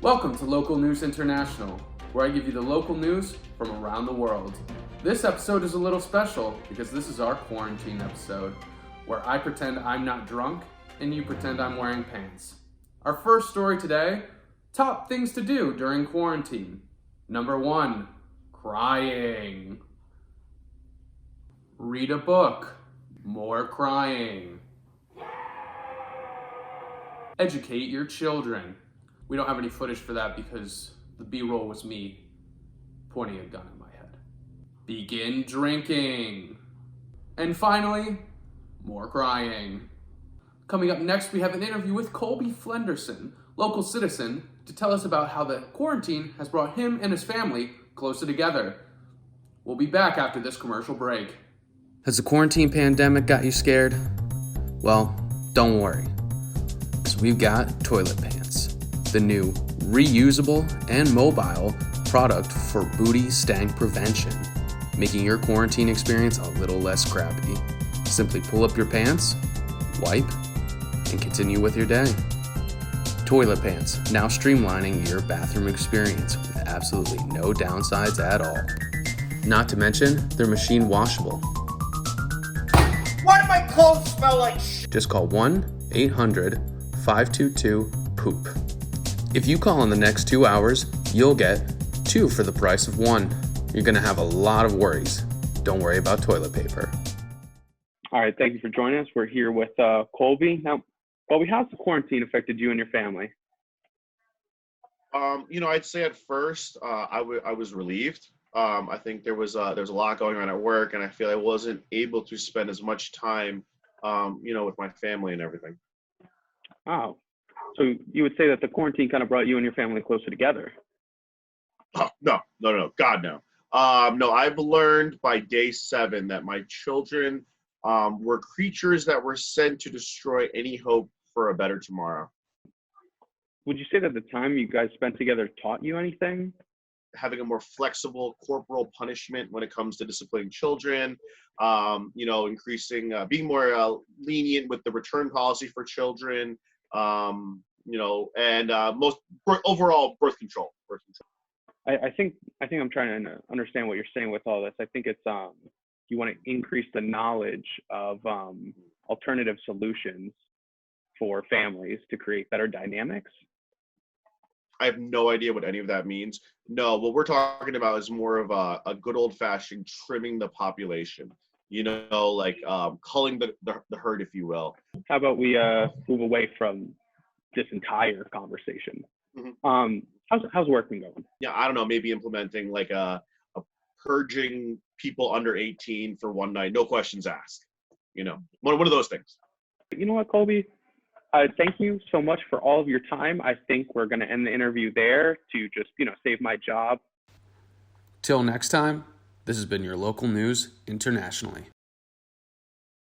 Welcome to Local News International, where I give you the local news from around the world. This episode is a little special because this is our quarantine episode, where I pretend I'm not drunk and you pretend I'm wearing pants. Our first story today, top things to do during quarantine. Number 1, crying. Read a book. More crying. Educate your children. We don't have any footage for that because the B-roll was me pointing a gun at my head. Begin drinking. And finally, more crying. Coming up next, we have an interview with Colby Flenderson, local citizen, to tell us about how the quarantine has brought him and his family closer together. We'll be back after this commercial break. Has the quarantine pandemic got you scared? Well, don't worry, because we've got toilet pants, the new reusable and mobile product for booty stank prevention, making your quarantine experience a little less crappy. Simply pull up your pants, wipe, and continue with your day. Toilet pants, now streamlining your bathroom experience with absolutely no downsides at all. Not to mention, they're machine washable. Why do my clothes smell like shit? Just call 1-800-522-POOP. If you call in the next 2 hours, you'll get 2 for the price of 1. You're going to have a lot of worries. Don't worry about toilet paper. All right, thank you for joining us. We're here with Colby. Now, Colby, how's the quarantine affected you and your family? I'd say at first I was relieved. I think there was a lot going on at work, and I feel I wasn't able to spend as much time, with my family and everything. Oh, so you would say that the quarantine kind of brought you and your family closer together? Oh, no, God, no. No, I've learned by day 7 that my children were creatures that were sent to destroy any hope for a better tomorrow. Would you say that the time you guys spent together taught you anything? Having a more flexible corporal punishment when it comes to disciplining children, increasing, being more lenient with the return policy for children, and most overall birth control. I think I'm trying to understand what you're saying with all this. I think it's you want to increase the knowledge of alternative solutions for families to create better dynamics. I have no idea what any of that means. No, what we're talking about is more of a good old-fashioned trimming the population. Culling the herd, if you will. How about we move away from this entire conversation? Mm-hmm. How's work been going? Yeah, I don't know. Maybe implementing like a purging people under 18 for one night, no questions asked. One of those things. You know what, Colby? Thank you so much for all of your time. I think we're going to end the interview there to just, save my job. Till next time, this has been your local news internationally.